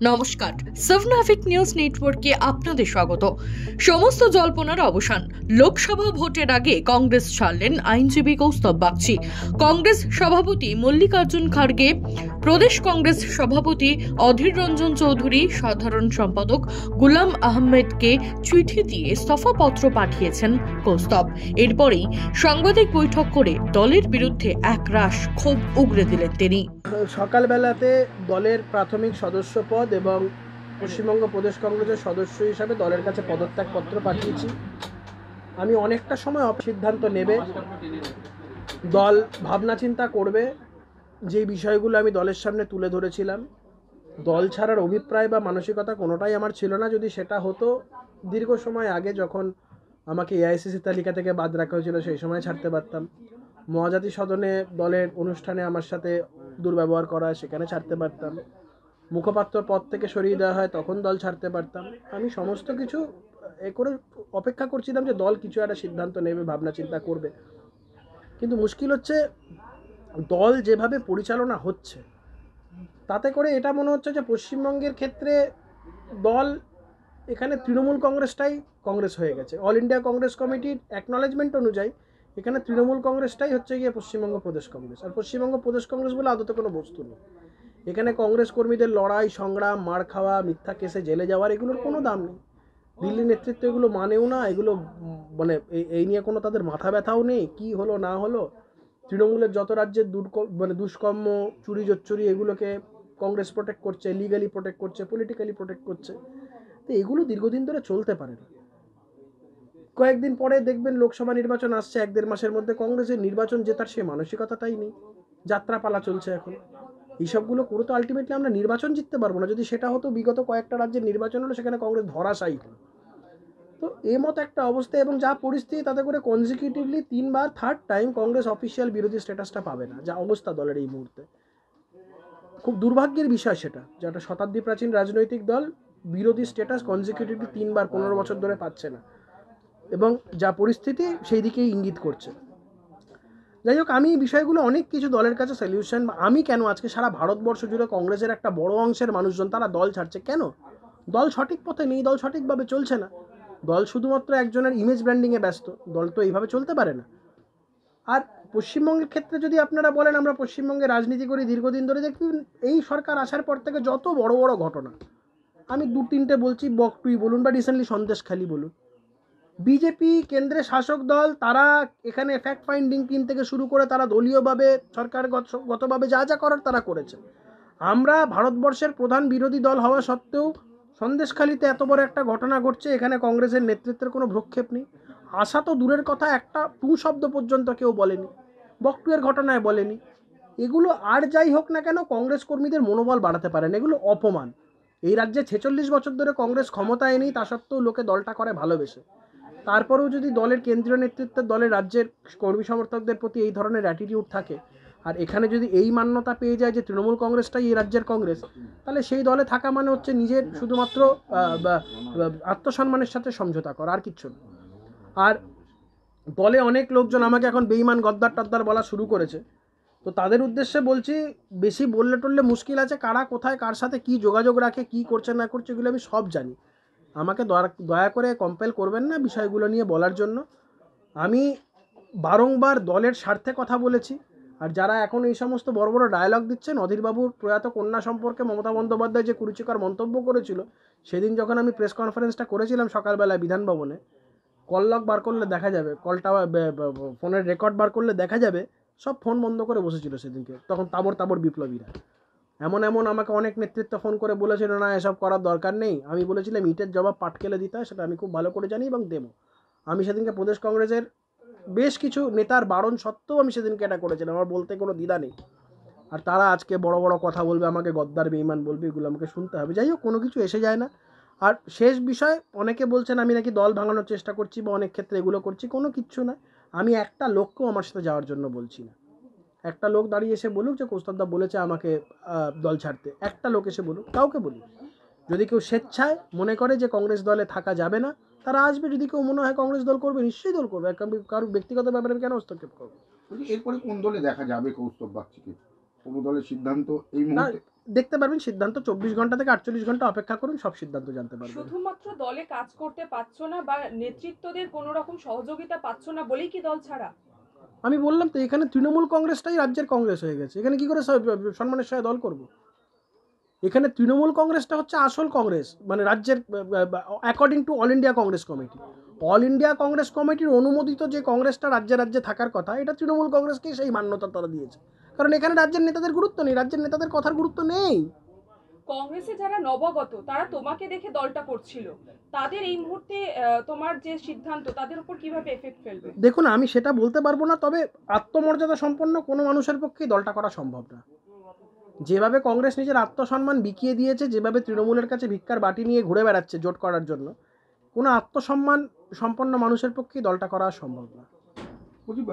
নমস্কার, সাবনাভিক নিউজ নেটওয়ার্কে আপনাদের স্বাগত। সমস্ত জল্পনার অবসান। লোকসভা ভোটের আগে কংগ্রেস ছাড়লেন আইনজীবী কৌস্তব বাগচি। কংগ্রেস সভাপতি মল্লিকার্জুন খাড়গে, প্রদেশ কংগ্রেস সভাপতি অধীর রঞ্জন চৌধুরী, সাধারণ সম্পাদক গুলাম আহমেদকে চিঠি দিয়ে ইস্তফাপত্র পাঠিয়েছেন কৌস্তব। এরপরেই সাংবাদিক বৈঠক করে দলের বিরুদ্ধে একরাশ ক্ষোভ উগরে দিলেন তিনি। সকালবেলাতে দলের প্রাথমিক সদস্য পদ এবং পশ্চিমবঙ্গ প্রদেশ কংগ্রেসের সদস্য হিসাবে দলের কাছে পদত্যাগপত্র পাঠিয়েছি। আমি অনেকটা সময় সিদ্ধান্ত নেবে, দল ভাবনা চিন্তা করবে। যে বিষয়গুলো আমি দলের সামনে তুলে ধরেছিলাম, দল ছাড়ার অভিপ্রায় বা মানসিকতা কোনোটাই আমার ছিল না। যদি সেটা হতো দীর্ঘ সময় আগে, যখন আমাকে এআইসিসি তালিকা থেকে বাদ রাখা হয়েছিল, সেই সময় ছাড়তে পারতাম। মহাজাতি সদনে দলের অনুষ্ঠানে আমার সাথে দুর্ব্যবহার করা হয়, সেখানে ছাড়তে পারতাম। মুখপাত্র পদ থেকে সরিয়ে দেওয়া হয়, তখন দল ছাড়তে পারতাম। আমি সমস্ত কিছু করে অপেক্ষা করছিলাম যে দল কিছু একটা সিদ্ধান্ত নেবে, ভাবনা চিন্তা করবে। কিন্তু মুশকিল হচ্ছে, দল যেভাবে পরিচালনা হচ্ছে তাতে করে এটা মনে হচ্ছে যে পশ্চিমবঙ্গের ক্ষেত্রে দল এখানে তৃণমূল কংগ্রেসটাই কংগ্রেস হয়ে গেছে। অল ইন্ডিয়া কংগ্রেস কমিটির অ্যাকনলেজমেন্ট অনুযায়ী এখানে তৃণমূল কংগ্রেসটাই হচ্ছে গিয়ে পশ্চিমবঙ্গ প্রদেশ কংগ্রেস। আর পশ্চিমবঙ্গ প্রদেশ কংগ্রেস বলে আদতে কোনো বস্তু নেই। এখানে কংগ্রেস কর্মীদের লড়াই সংগ্রাম, মার খাওয়া, মিথ্যা কেসে জেলে যাওয়ার, এগুলোর কোনো দাম নেই। দিল্লি নেতৃত্ব এগুলো মানেও না। এগুলো মানে এই নিয়ে কোনো তাদের মাথা ব্যথাও নেই। কি হলো না হলো, তৃণমূলের যত রাজ্যের দুষ্কর্ম, চুরি জোচ্চুরি, এগুলোকে কংগ্রেস প্রোটেক্ট করছে, লিগালি প্রোটেক্ট করছে, পলিটিক্যালি প্রোটেক্ট করছে। তো এগুলো দীর্ঘদিন ধরে চলতে পারে না। কয়েকদিন পরে দেখবেন লোকসভা নির্বাচন আসছে, 1-1.5 মাসের মধ্যে। কংগ্রেসের নির্বাচন জেতার সে মানসিকতাটাই নেই। যাত্রাপালা চলছে এখন। এইসবগুলো করে তো আলটিমেটলি আমরা নির্বাচন জিততে পারবো না। যদি সেটা হতো, বিগত কয়েকটা রাজ্যের নির্বাচন হলো, সেখানে কংগ্রেস ধরাশায়ী হলো। তো এই মতো একটা অবস্থা, এবং যা পরিস্থিতি, তাতে করে কনজিকিউটিভলি 3 বার থার্ড টাইম কংগ্রেস অফিসিয়াল বিরোধী স্ট্যাটাসটা পাবে না। যা অবস্থা দলের এই মুহূর্তে, খুব দুর্ভাগ্যের বিষয় সেটা, যে একটা শতাব্দী প্রাচীন রাজনৈতিক দল বিরোধী স্ট্যাটাস কনজিকিউটিভলি 3 বার 15 বছর ধরে পাচ্ছে না। এবং যা পরিস্থিতি সেই দিকেই ইঙ্গিত করছে। যাই হোক, আমি বিষয়গুলো অনেক কিছু দলের কাছে সলিউশন, আমি কেন আজকে সারা ভারতবর্ষ জুড়ে কংগ্রেসের একটা বড় অংশের মানুষজন তারা দল ছাড়ছে কেন? দল সঠিক পথে নেই, দল সঠিকভাবে চলছে না। দল শুধুমাত্র একজনের ইমেজ ব্র্যান্ডিংয়ে ব্যস্ত। দল তো এইভাবে চলতে পারে না। আর পশ্চিমবঙ্গের ক্ষেত্রে যদি আপনারা বলেন, আমরা পশ্চিমবঙ্গে রাজনীতি করি দীর্ঘদিন ধরে, দেখুন এই সরকার আসার পর থেকে যত বড় বড় ঘটনা, আমি 2-3টে বলছি, বকটুই বলুন বা রিসেন্টলি সন্দেশখালি বলুন। বিজেপি কেন্দ্রে শাসক দল, তারা এখানে ফ্যাক্ট ফাইন্ডিং টিম থেকে শুরু করে তারা দলীয়ভাবে সরকারগতভাবে যা যা করার তারা করেছে। আমরা ভারতবর্ষের প্রধান বিরোধী দল হওয়া সত্ত্বেও সন্দেশখালিতে এত বড় একটা ঘটনা ঘটছে, এখানে কংগ্রেসের নেতৃত্বের কোনো ভ্রুক্ষেপ নেই। আশা তো দূরের কথা, একটা টু শব্দ পর্যন্ত কেউ বলেনি, বকটুয়ের ঘটনায় বলেনি। এগুলো আর যাই হোক না কেন, কংগ্রেস কর্মীদের মনোবল বাড়াতে পারেন। এগুলো অপমান। এই রাজ্যে 46 বছর ধরে কংগ্রেস ক্ষমতায় নেই, তা সত্ত্বেও লোকে দলটা করে ভালোবেসে। তারপরেও যদি দলের কেন্দ্রীয় নেতৃত্বের, দলের রাজ্যের কর্মী সমর্থকদের প্রতি এই ধরনের অ্যাটিটিউড থাকে, আর এখানে যদি এই মান্যতা পেয়ে যায় যে তৃণমূল কংগ্রেসটাই এই রাজ্যের কংগ্রেস, তাহলে সেই দলে থাকা মানে হচ্ছে নিজের শুধুমাত্র আত্মসম্মানের সাথে সমঝোতা করা, আর কিচ্ছু না। আর দলে অনেক লোকজন আমাকে এখন বেঈমান, গদ্দার টদ্দার বলা শুরু করেছে। তো তাদের উদ্দেশ্যে বলছি, বেশি বললে টললে মুশকিল আছে। কারা কোথায় কার সাথে কি যোগাযোগ রাখে, কি করছে না করছে, এগুলো আমি সব জানি। আমাকে দয়া করে কম্পেল করবেন না বিষয়গুলো নিয়ে বলার জন্য। আমি বারংবার দলের স্বার্থে কথা বলেছি। আর যারা এখন এই সমস্ত বড় বড় ডায়লগ দিচ্ছেন, অধীরবাবুর প্রয়াত কন্যা সম্পর্কে মমতা বন্দ্যোপাধ্যায় যে কুরুচিকর মন্তব্য করেছিল, সেদিন যখন আমি প্রেস কনফারেন্সটা করেছিলাম সকালবেলা বিধানভবনে, কল লগ বার করলে দেখা যাবে, কলটা ফোনের রেকর্ড বার করলে দেখা যাবে, সব ফোন বন্ধ করে বসেছিল সেদিনকে। তখন তাবড় বিপ্লবীরা এমন আমাকে অনেক নেতৃত্ব ফোন করে বলেছিল, না এসব করার দরকার নেই। আমি বলেছিলাম ইটের জবাব পাটকেলে দিতে হয়, সেটা আমি খুব ভালো করে জানি এবং দেবো। আমি সেদিনকে প্রদেশ কংগ্রেসের বেশ কিছু নেতার বারণ সত্ত্বেও আমি সেদিনকে এটা করেছিলাম। আমার বলতে কোনো দ্বিধা নেই। আর তারা আজকে বড় বড় কথা বলবে, আমাকে গদ্দার বেঈমান বলবে, এগুলো আমাকে শুনতে হবে। যাই হোক, কোনো কিছু এসে যায় না। আর শেষ বিষয়, অনেকে বলছেন আমি নাকি দল ভাঙানোর চেষ্টা করছি বা অনেক ক্ষেত্রে এগুলো করছি। কোনো কিচ্ছু না। আমি একটা লোককেও আমার সাথে যাওয়ার জন্য বলছি না। একটা লোক দাঁড়িয়ে এসে বলুক যে কৌস্তবদা বলেছে আমাকে দল ছাড়তে, একটা লোক এসে বলুক, কাউকে বলি। যদি কেউ স্বেচ্ছায় মনে করে যে কংগ্রেস দলে থাকা যাবে না, তারা আসবে। যদি কেউ মনে হয় কংগ্রেস দল করবে, নিশ্চয়ই দল করবে। কারোর ব্যক্তিগত ব্যাপারে কেন হস্তক্ষেপ করবে? এরপরে কোন দলে দেখা যাবে কৌস্তব বাগচিকে? কোনো দলের সিদ্ধান্ত এই মুহূর্তে দেখতে পারবেন সিদ্ধান্ত 24 ঘন্টা থেকে 48 ঘন্টা অপেক্ষা করুন, সব সিদ্ধান্ত জানতে পারবেন। শুধুমাত্র দলে কাজ করতে পারছো না বা নেতৃত্বদের কোনো রকম সহযোগিতা পাচ্ছ না বলেই কি দল ছাড়া? আমি বললাম তো, এখানে তৃণমূল কংগ্রেসটাই রাজ্যের কংগ্রেস হয়ে গেছে। এখানে কি করে সম্মানের সাথে দল করব? এখানে তৃণমূল কংগ্রেসটা হচ্ছে আসল কংগ্রেস, মানে রাজ্যের according to all India Congress committee. All India Congress কমিটির অনুমোদিত যে কংগ্রেসটা রাজ্যে রাজ্যে থাকার কথা, এটা তৃণমূল কংগ্রেসকেই সেই মান্যতা তারা দিয়েছে। কারণ এখানে রাজ্যের নেতাদের গুরুত্ব নেই, রাজ্যের নেতাদের কথার গুরুত্ব নেই। কংগ্রেসে যারা নবাগত তারা তোমাকে দেখে দলটা করছিল, তাদের এই মুহূর্তে তোমার যে সিদ্ধান্ত তাদের উপর কিভাবে এফেক্ট ফেলবে? দেখুন, আমি সেটা বলতে পারবো না, তবে আত্মমর্যাদা সম্পন্ন কোনো মানুষের পক্ষেই দলটা করা সম্ভব না। যেভাবে কংগ্রেস নিজের আত্মসম্মান বিকিয়ে দিয়েছে, যেভাবে তৃণমূলের কাছে ভিক্ষার বাটি নিয়ে ঘুরে বেড়াচ্ছে জোট করার জন্য, কোনো আত্মসম্মান সম্পন্ন মানুষের পক্ষেই দলটা করা সম্ভব না। বলছি,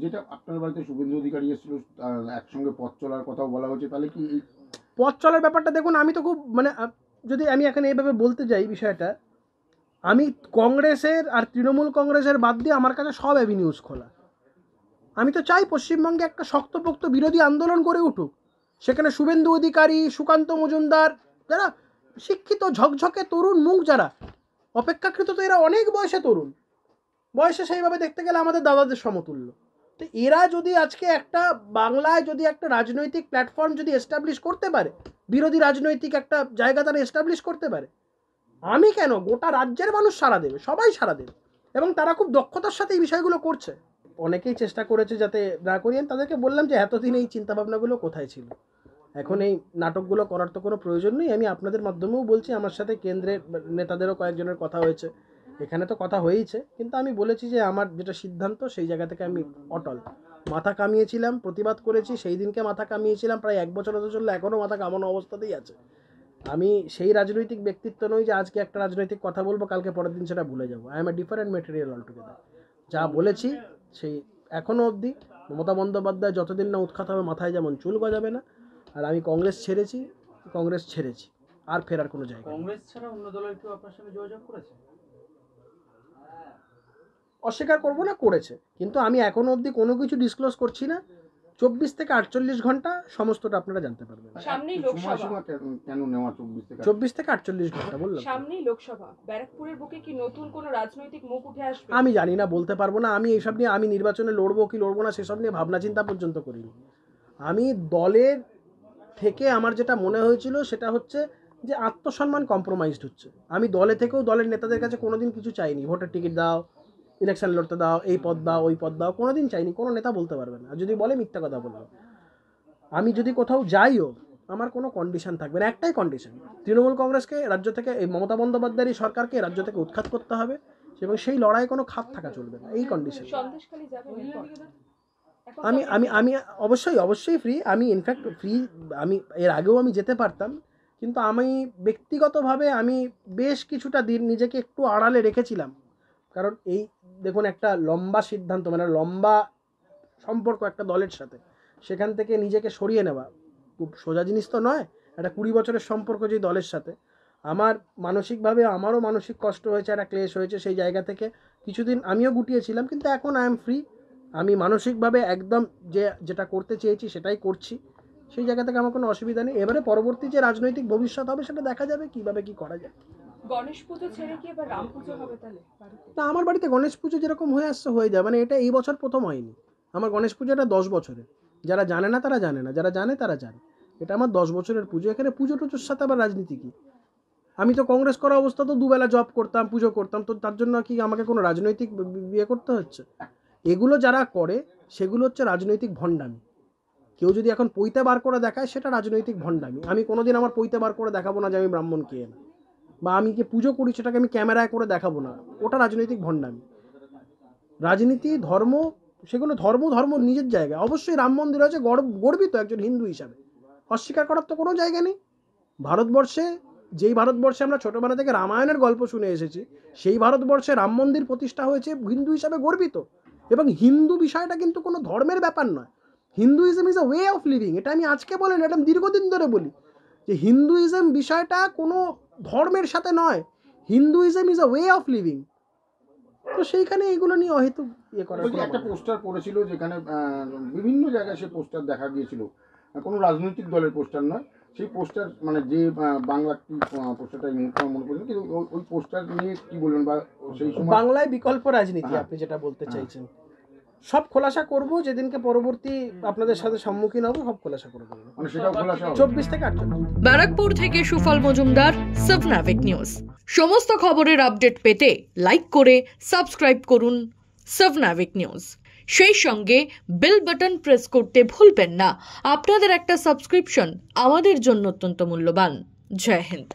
যেটা আপনার বাড়িতে শুভেন্দু অধিকারী এসেছিল, একসঙ্গে পথ চলার কথাও বলা হয়েছে, তাহলে কি পথ চলার ব্যাপারটা দেখুন, আমি তো খুব যদি আমি এখানে এইভাবে বলতে যাই বিষয়টা, আমি কংগ্রেসের আর তৃণমূল কংগ্রেসের বাদ দিয়ে আমার কাছে সব অ্যাভিনিউজ খোলা। আমি তো চাই পশ্চিমবঙ্গে একটা শক্তপোক্ত বিরোধী আন্দোলন গড়ে উঠুক, সেখানে শুভেন্দু অধিকারী, সুকান্ত মজুমদার, যারা শিক্ষিত ঝকঝকে তরুণ মুখ, যারা অপেক্ষাকৃত, তো এরা অনেক বয়সে তরুণ, বয়সে সেইভাবে দেখতে গেলে আমাদের দাদাদের সমতুল্য। তো এরা যদি আজকে একটা বাংলায় যদি একটা রাজনৈতিক প্ল্যাটফর্ম যদি এস্টাবলিশ করতে পারে, বিরোধী রাজনৈতিক একটা জায়গা তারা এস্টাবলিশ করতে পারে, আমি কেন, গোটা রাজ্যের মানুষ সাড়া দেবে, সবাই সাড়া দেবে, এবং তারা খুব দক্ষতার সাথে এই বিষয়গুলো করছে। অনেকেই চেষ্টা করেছে যাতে না করি, আমি তাদেরকে বললাম যে এতদিন এই চিন্তাভাবনাগুলো কোথায় ছিল, এখন এই নাটকগুলো করার তো কোনো প্রয়োজন নেই। আমি আপনাদের মাধ্যমেও বলছি, আমার সাথে কেন্দ্রের নেতাদেরও কয়েকজনের কথা হয়েছে, এখানে তো কথা হয়েইছে, কিন্তু আমি বলেছি যে আমার যেটা সিদ্ধান্ত সেই জায়গা থেকে আমি অটল। মাথা কামিয়েছিলাম, প্রতিবাদ করেছি, সেই দিনকে মাথা কামিয়েছিলাম, প্রায় 1 বছর হতে চললে এখনও মাথা কামানো অবস্থাতেই আছে। আমি সেই রাজনৈতিক ব্যক্তিত্ব নই যে আজকে একটা রাজনৈতিক কথা বলবো, কালকে পরের দিন সেটা ভুলে যাবো। I M a different material altogether. যা বলেছি সেই এখনও অবধি, মমতা বন্দ্যোপাধ্যায় যতদিন না উৎখাত হবে মাথায় যেমন চুল গজাবে না। আর আমি কংগ্রেস ছেড়েছি, আর ফেরার কোনো জায়গা। কংগ্রেস ছাড়া অন্য দলের কেউ আপনার সঙ্গে যোগাযোগ করেছে? অস্বীকার করবো না, করেছে, কিন্তু আমি এখনো অবধি কোনো কিছু ডিসক্লোজ করছি না। 24 থেকে 48 ঘন্টা সমস্তটা আপনারা জানতে পারবেন। সামনেই লোকসভা, কেন নেওয়া 24 থেকে 48 ঘন্টা বললাম। সামনেই লোকসভা, ব্যারাকপুরের বুকে কি নতুন কোনো রাজনৈতিক মুখ উঠে আসবে? আমি জানি না, বলতে পারবো না। আমি এইসব নিয়ে, আমি নির্বাচনে লড়বো কি লড়বো না সেসব নিয়ে ভাবনা চিন্তা পর্যন্ত করিনি। আমি দলের থেকে আমার যেটা মনে হয়েছিল সেটা হচ্ছে যে আত্মসম্মান কম্প্রোমাইজড হচ্ছে। আমি দলে থেকেও দলের নেতাদের কাছে কোনোদিন কিছু চাইনি, ভোটের টিকিট দাও, ইলেকশন লড়তে দাও, এই পদ দাও, ওই পদ দাও, কোনোদিন চাইনি। কোনো নেতা বলতে পারবে না, আর যদি বলে মিথ্যা কথা বলবে। আমি যদি কোথাও যাইও, আমার কোনো কন্ডিশন থাকবে না, একটাই কন্ডিশন, তৃণমূল কংগ্রেসকে রাজ্য থেকে, এই মমতা বন্দ্যোপাধ্যায়ের সরকারকে রাজ্য থেকে উৎখাত করতে হবে, এবং সেই লড়াই কোনো খাত থাকা চলবে না, এই কন্ডিশন। সন্দেশখালী যাবেন এরপর? আমি আমি আমি অবশ্যই ফ্রি। আমি ইনফ্যাক্ট ফ্রি, আমি এর আগেও আমি যেতে পারতাম, কিন্তু আমি ব্যক্তিগতভাবে আমি বেশ কিছুটা দিন নিজেকে একটু আড়ালে রেখেছিলাম। কারণ এই দেখুন, একটা লম্বা সিদ্ধান্ত, মানে লম্বা সম্পর্ক একটা দলের সাথে, সেখান থেকে নিজেকে সরিয়ে নেওয়া খুব সোজা জিনিস তো নয়। একটা 20 বছরের সম্পর্ক যে দলের সাথে, আমার মানসিকভাবে আমারও মানসিক কষ্ট হয়েছে, একটা ক্লেশ হয়েছে। সেই জায়গা থেকে কিছুদিন আমিও গুটিয়েছিলাম, কিন্তু এখন আই এম ফ্রি। আমি মানসিকভাবে একদম যেটা করতে চেয়েছি সেটাই করছি, সেই জায়গা থেকে আমার কোনো অসুবিধা নেই। এবারে পরবর্তী যে রাজনৈতিক ভবিষ্যৎ হবে সেটা দেখা যাবে কিভাবে কি করা যায়। গণেশ পুজো ছেড়ে কি এবার রাম পুজো হবে তাহলে বাড়িতে? না, আমার বাড়িতে গণেশ পুজো যেরকম হয়ে আসছে হয়ে যায়, মানে এটা এই বছর প্রথম হয়নি। আমার গণেশ পুজোটা 10 বছরের, যারা জানে না তারা জানে না, যারা জানে তারা জানে। এটা আমার 10 বছরের পুজো। এখানে পুজো টুজোর সাথে আবার রাজনীতি কি? আমি তো কংগ্রেস করা অবস্থা তো দুবেলা জব করতাম, পুজো করতাম, তো তার জন্য কি আমাকে কোনো রাজনৈতিক বিয়ে করতে হচ্ছে? এগুলো যারা করে সেগুলো হচ্ছে রাজনৈতিক ভণ্ডামি। কেউ যদি এখন পৈতে বার করে দেখায় সেটা রাজনৈতিক ভণ্ডামি। আমি কোনোদিন আমার পৈতে বার করে দেখাবো না যে আমি ব্রাহ্মণ কে না, বা আমি যে পুজো করি সেটাকে আমি ক্যামেরায় করে দেখাবো না, ওটা রাজনৈতিক ভণ্ডামি। রাজনীতি, ধর্ম, সেগুলো ধর্ম নিজের জায়গায়। অবশ্যই রাম মন্দির হয়েছে, গর্বিত একজন হিন্দু হিসাবে, অস্বীকার করার তো কোনো জায়গা নেই। ভারতবর্ষে, যেই ভারতবর্ষে আমরা ছোটোবেলা থেকে রামায়ণের গল্প শুনে এসেছি, সেই ভারতবর্ষে রাম মন্দির প্রতিষ্ঠা হয়েছে, হিন্দু হিসাবে গর্বিত। এবং হিন্দু বিষয়টা কিন্তু কোনো ধর্মের ব্যাপার নয়। Hinduism is a way of living. এটা আমি আজকে বলি না, এটা আমি দীর্ঘদিন ধরে বলি যে হিন্দুইজম বিষয়টা কোনো ধর্মের সাথে নয়, Hinduism is a way of living. তো সেইখানে এইগুলো নিয়ে অহেতুক ইয়ে করা। একটা পোস্টার পড়েছিল যেখানে বিভিন্ন জায়গায় সে পোস্টার দেখা গিয়েছিল, কোনো রাজনৈতিক দলের পোস্টার নয়। সেই পোস্টার মানে যে বাংলা কি পোস্টারটা এই মুহূর্তে আমার মনে পড়ছে না, কিন্তু ওই পোস্টার নিয়ে কি বলবেন বা সেই সময় বাংলায় বিকল্প রাজনীতি হ্যাঁ। আপনি যেটা বলতে হ্যাঁ। চাইছেন, সব খোলাসা করব যেদিনকে পরবর্তী আপনাদের সাথে সম্মুখীন হব, সব খোলাসা করে দেবো। মানে সেটাও খোলাসা হবে? 24 থেকে 48। ব্যারাকপুর থেকে সুফল মজুমদার, সাবনাভিক নিউজ। সমস্ত খবরের আপডেট পেতে লাইক করে সাবস্ক্রাইব করুন সাবনাভিক নিউজ। সেই সঙ্গে বেল বাটন প্রেস করতে ভুলবেন না। আপনাদের একটা সাবস্ক্রিপশন আমাদের জন্য অত্যন্ত মূল্যবান। জয় হিন্দ।